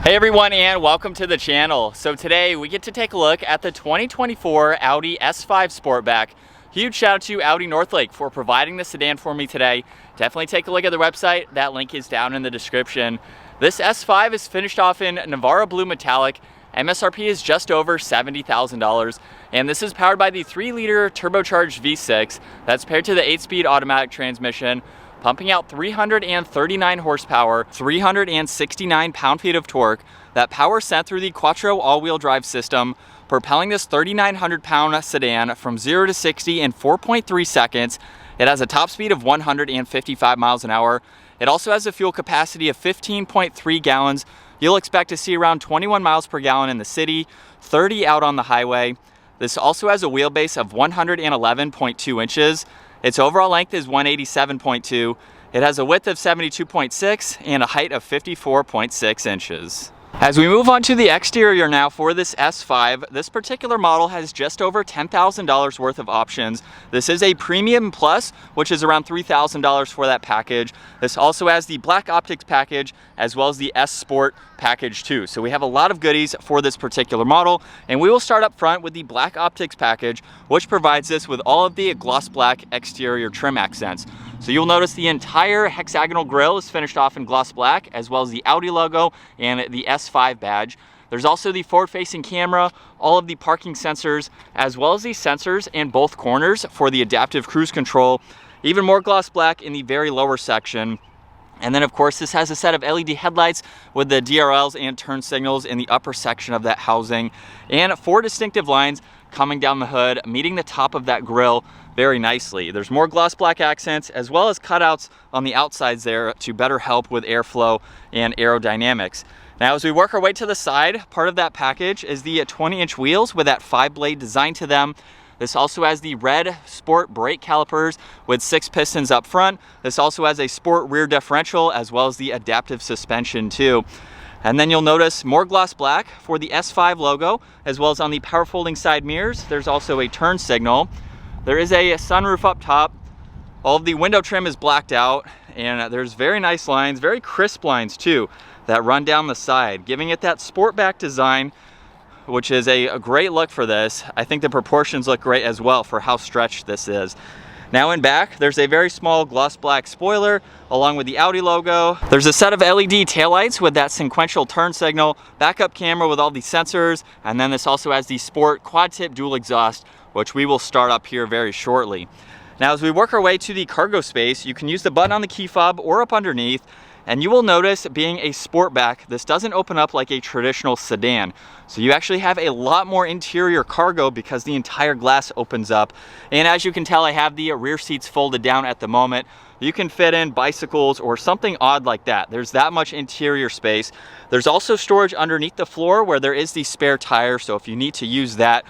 Hey everyone, and welcome to the channel. So today we get to take a look at the 2024 Audi S5 Sportback. Huge shout out to Audi Northlake for providing the sedan for me today. Definitely take a look at the website. That link is down in the description. This S5 is finished off in Navarro Blue Metallic. MSRP is just over $70,000, and this is powered by the 3-liter turbocharged V6 that's paired to the 8-speed automatic transmission, pumping out 339 horsepower, 369 pound-feet of torque. That power sent through the Quattro all-wheel drive system, propelling this 3,900-pound sedan from 0 to 60 in 4.3 seconds. It has a top speed of 155 miles an hour. It also has a fuel capacity of 15.3 gallons. You'll expect to see around 21 miles per gallon in the city, 30 out on the highway. This also has a wheelbase of 111.2 inches. Its overall length is 187.2. It has a width of 72.6 and a height of 54.6 inches. As we move on to the exterior now for this S5, this particular model has just over $10,000 worth of options. This is a Premium Plus, which is around $3,000 for that package. This also has the Black Optic package as well as the S Sport package too. So we have a lot of goodies for this particular model, and we will start up front with the Black Optics package, which provides us with all of the gloss black exterior trim accents. So you'll notice the entire hexagonal grille is finished off in gloss black, as well as the Audi logo and the S5 badge. There's also the forward-facing camera, all of the parking sensors, as well as the sensors in both corners for the adaptive cruise control. Even more gloss black in the very lower section. And then of course this has a set of LED headlights with the DRLs and turn signals in the upper section of that housing, and 4 distinctive lines coming down the hood, meeting the top of that grille very nicely. There's more gloss black accents as well as cutouts on the outsides there to better help with airflow and aerodynamics. Now as we work our way to the side, part of that package is the 20-inch wheels with that 5-blade design to them. This also has the red sport brake calipers with 6 pistons up front. This also has a sport rear differential as well as the adaptive suspension too. And then you'll notice more gloss black for the S5 logo, as well as on the power folding side mirrors. There's also a turn signal. There is a sunroof up top. All of the window trim is blacked out, and there's very nice lines, very crisp lines too, that run down the side, giving it that Sportback design, which is a great look for this. I think the proportions look great as well for how stretched this is. Now in back, there's a very small gloss black spoiler along with the Audi logo. There's a set of LED taillights with that sequential turn signal, backup camera with all the sensors, and then this also has the Sport quad tip dual exhaust, which we will start up here very shortly. Now as we work our way to the cargo space, you can use the button on the key fob or up underneath. And you will notice, being a Sportback, this doesn't open up like a traditional sedan. So you actually have a lot more interior cargo because the entire glass opens up. And as you can tell, I have the rear seats folded down at the moment. You can fit in bicycles or something odd like that. There's that much interior space. There's also storage underneath the floor where there is the spare tire. So if you need to use that,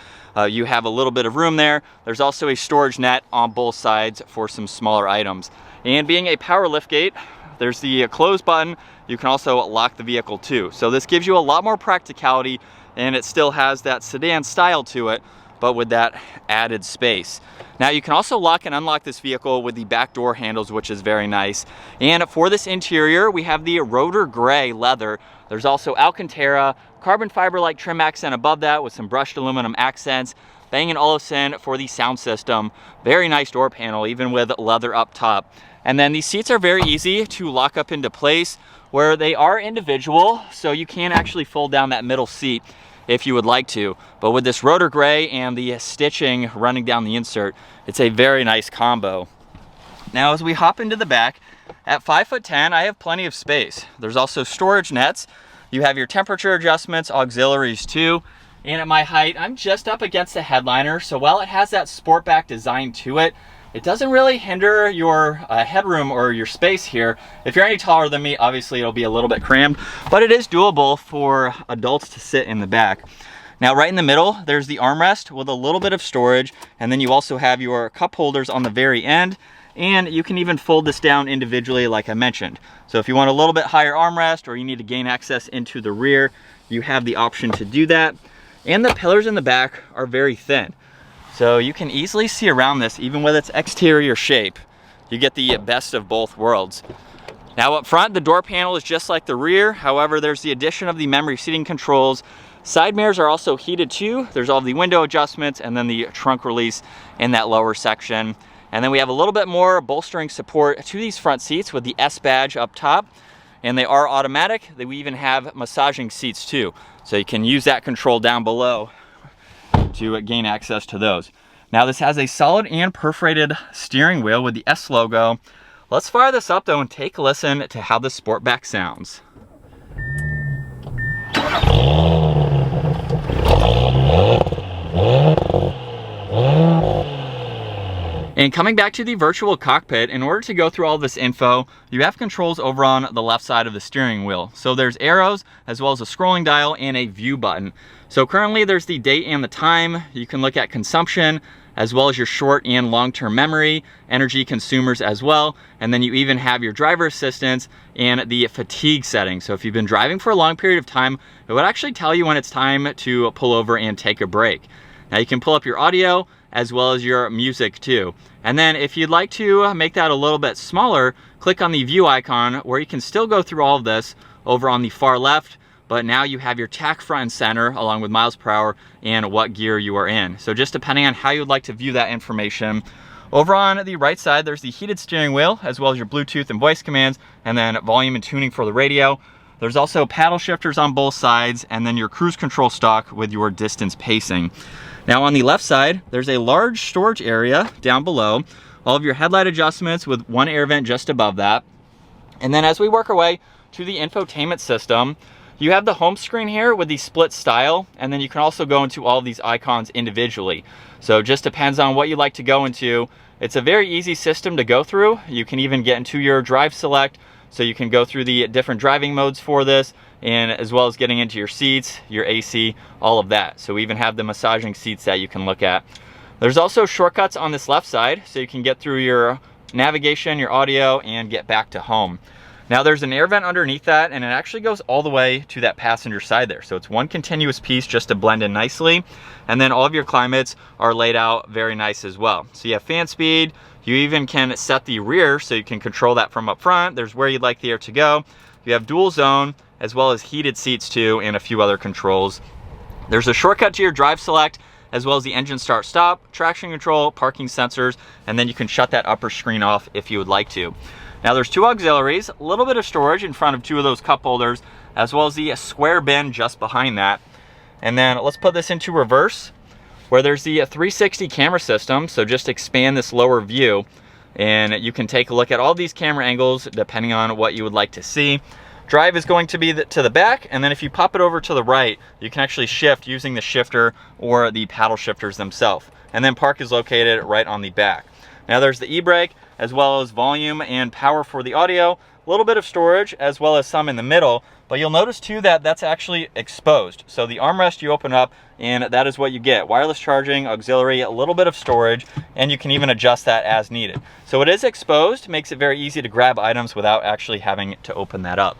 you have a little bit of room there. There's also a storage net on both sides for some smaller items. And being a power liftgate, there's the close button. You can also lock the vehicle too. So this gives you a lot more practicality, and it still has that sedan style to it, but with that added space. Now you can also lock and unlock this vehicle with the back door handles, which is very nice. And for this interior, we have the rotor gray leather. There's also Alcantara, carbon fiber-like trim accent above that with some brushed aluminum accents. Bang & Olufsen for the sound system. Very nice door panel, even with leather up top. And then these seats are very easy to lock up into place, where they are individual, so you can actually fold down that middle seat if you would like to. But with this rotor gray and the stitching running down the insert, it's a very nice combo. Now as we hop into the back, at 5'10", I have plenty of space. There's also storage nets. You have your temperature adjustments, auxiliaries too. And at my height, I'm just up against the headliner, so while it has that Sportback design to it, it doesn't really hinder your headroom or your space here. If you're any taller than me, obviously it'll be a little bit crammed, but it is doable for adults to sit in the back. Now right in the middle, there's the armrest with a little bit of storage, and then you also have your cup holders on the very end, and you can even fold this down individually like I mentioned. So if you want a little bit higher armrest, or you need to gain access into the rear, you have the option to do that. And the pillars in the back are very thin, so you can easily see around this even with its exterior shape. You get the best of both worlds. Now up front, the door panel is just like the rear. However, there's the addition of the memory seating controls. Side mirrors are also heated too. There's all the window adjustments and then the trunk release in that lower section. And then we have a little bit more bolstering support to these front seats with the S badge up top. And they are automatic. We even have massaging seats too. So you can use that control down below to gain access to those. Now this has a solid and perforated steering wheel with the S logo. Let's fire this up though and take a listen to how the Sportback sounds. And coming back to the virtual cockpit, in order to go through all this info, you have controls over on the left side of the steering wheel. So there's arrows, as well as a scrolling dial and a view button. So currently there's the date and the time. You can look at consumption, as well as your short and long-term memory, energy consumers as well. And then you even have your driver assistance and the fatigue setting. So if you've been driving for a long period of time, it would actually tell you when it's time to pull over and take a break. Now you can pull up your audio as well as your music too. And then if you'd like to make that a little bit smaller, click on the view icon where you can still go through all of this over on the far left, but now you have your tach front and center along with miles per hour and what gear you are in. So just depending on how you'd like to view that information. Over on the right side, there's the heated steering wheel, as well as your Bluetooth and voice commands, and then volume and tuning for the radio. There's also paddle shifters on both sides, and then your cruise control stalk with your distance pacing. Now on the left side, there's a large storage area down below, all of your headlight adjustments with one air vent just above that. And then as we work our way to the infotainment system, you have the home screen here with the split style, and then you can also go into all of these icons individually. So it just depends on what you like to go into. It's a very easy system to go through. You can even get into your drive select, so you can go through the different driving modes for this, and as well as getting into your seats, your AC, all of that. So we even have the massaging seats that you can look at. There's also shortcuts on this left side, so you can get through your navigation, your audio, and get back to home. Now there's an air vent underneath that, and it actually goes all the way to that passenger side there. So it's one continuous piece just to blend in nicely. And then all of your climates are laid out very nice as well. So you have fan speed. You even can set the rear so you can control that from up front. There's where you'd like the air to go. You have dual zone, as well as heated seats too, and a few other controls. There's a shortcut to your drive select, as well as the engine start stop, traction control, parking sensors, and then you can shut that upper screen off if you would like to. Now there's two auxiliaries, a little bit of storage in front of two of those cup holders, as well as the square bin just behind that. And then let's put this into reverse, where there's the 360 camera system. So just expand this lower view, and you can take a look at all these camera angles depending on what you would like to see. Drive is going to be to the back, and then if you pop it over to the right, you can actually shift using the shifter or the paddle shifters themselves. And then park is located right on the back. Now there's the e-brake, as well as volume and power for the audio, a little bit of storage, as well as some in the middle. But you'll notice too that that's actually exposed. So the armrest you open up, and that is what you get. Wireless charging, auxiliary, a little bit of storage, and you can even adjust that as needed. So it is exposed, makes it very easy to grab items without actually having to open that up.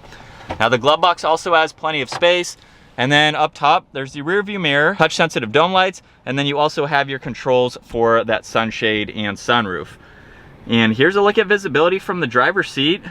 Now the glove box also has plenty of space. And then up top, there's the rear view mirror, touch sensitive dome lights, and then you also have your controls for that sunshade and sunroof. And here's a look at visibility from the driver's seat.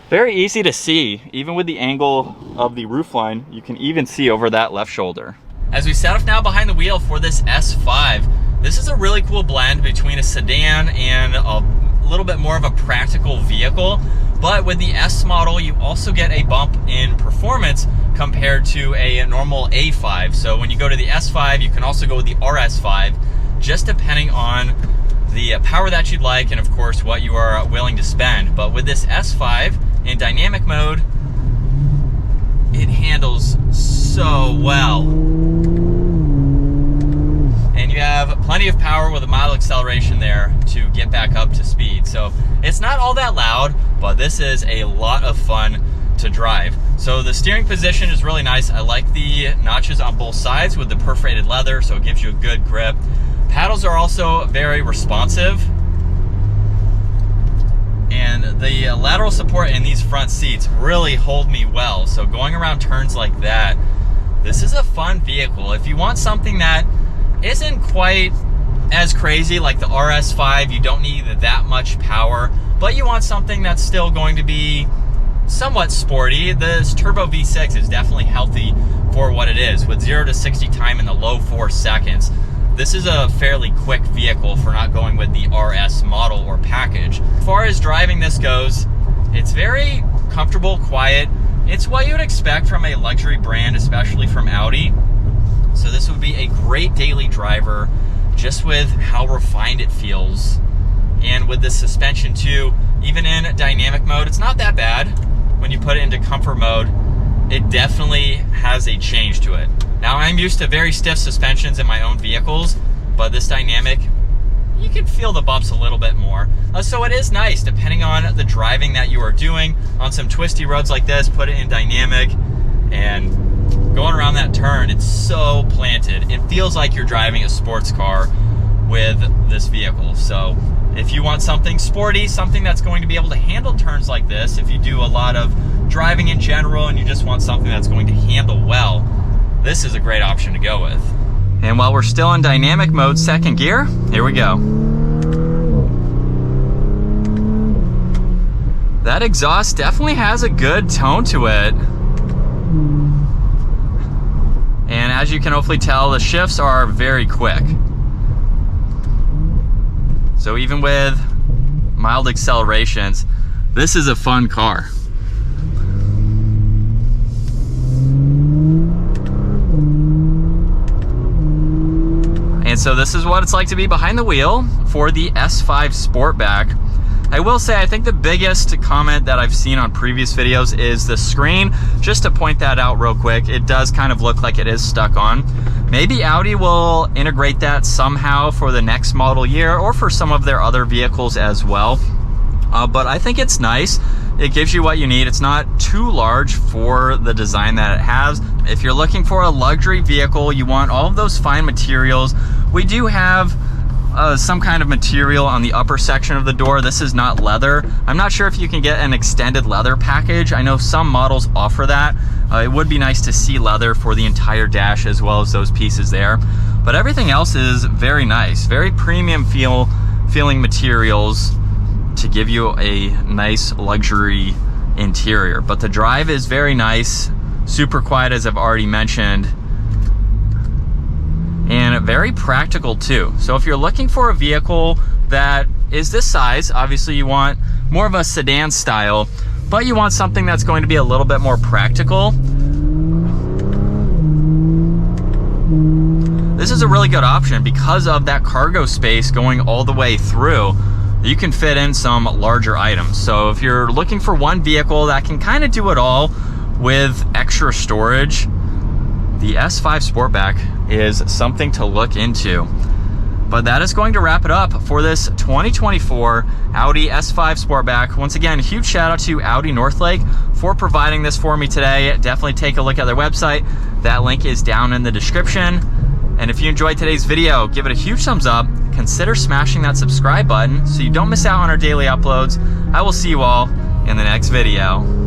Very easy to see, even with the angle of the roofline, you can even see over that left shoulder. As we set off now behind the wheel for this S5, this is a really cool blend between a sedan and a little bit more of a practical vehicle. But with the S model, you also get a bump in performance compared to a normal A5. So when you go to the S5, you can also go with the RS5, just depending on the power that you'd like and of course what you are willing to spend. But with this S5 in dynamic mode, it handles so well. And you have plenty of power with a mild acceleration there to get back up to speed. So it's not all that loud, but this is a lot of fun to drive. So the steering position is really nice. I like the notches on both sides with the perforated leather, so it gives you a good grip. Paddles are also very responsive. And the lateral support in these front seats really hold me well. So going around turns like that, this is a fun vehicle. If you want something that isn't quite as crazy like the RS5, you don't need that much power, but you want something that's still going to be somewhat sporty. This turbo V6 is definitely healthy for what it is. With 0 to 60 time in the low 4 seconds, this is a fairly quick vehicle for not going with the RS model or package. As far as driving this goes, it's very comfortable, quiet. It's what you would expect from a luxury brand, especially from Audi. So this would be a great daily driver, just with how refined it feels. And with the suspension too, even in dynamic mode, it's not that bad. When you put it into comfort mode, it definitely has a change to it. Now, I'm used to very stiff suspensions in my own vehicles, but this dynamic, you can feel the bumps a little bit more. So it is nice, depending on the driving that you are doing. On some twisty roads like this, put it in dynamic, and going around that turn, it's so planted. It feels like you're driving a sports car with this vehicle. So if you want something sporty, something that's going to be able to handle turns like this, if you do a lot of driving in general and you just want something that's going to handle well, this is a great option to go with. And while we're still in dynamic mode, second gear, here we go. That exhaust definitely has a good tone to it. And as you can hopefully tell, the shifts are very quick. So even with mild accelerations, this is a fun car. And so this is what it's like to be behind the wheel for the S5 Sportback. I will say, I think the biggest comment that I've seen on previous videos is the screen. Just to point that out real quick, it does kind of look like it is stuck on. Maybe Audi will integrate that somehow for the next model year or for some of their other vehicles as well. But I think it's nice. It gives you what you need. It's not too large for the design that it has. If you're looking for a luxury vehicle, you want all of those fine materials. We do have some kind of material on the upper section of the door. This is not leather. I'm not sure if you can get an extended leather package. I know some models offer that. It would be nice to see leather for the entire dash as well as those pieces there. But everything else is very nice. Very premium feeling materials to give you a nice luxury interior. But the drive is very nice, super quiet as I've already mentioned, and very practical too. So if you're looking for a vehicle that is this size, obviously you want more of a sedan style, but you want something that's going to be a little bit more practical, this is a really good option because of that cargo space going all the way through. You can fit in some larger items. So if you're looking for one vehicle that can kind of do it all with extra storage, the S5 Sportback is something to look into. But that is going to wrap it up for this 2024 Audi S5 Sportback. Once again, huge shout out to Audi Northlake for providing this for me today. Definitely take a look at their website. That link is down in the description. And if you enjoyed today's video, give it a huge thumbs up. Consider smashing that subscribe button so you don't miss out on our daily uploads. I will see you all in the next video.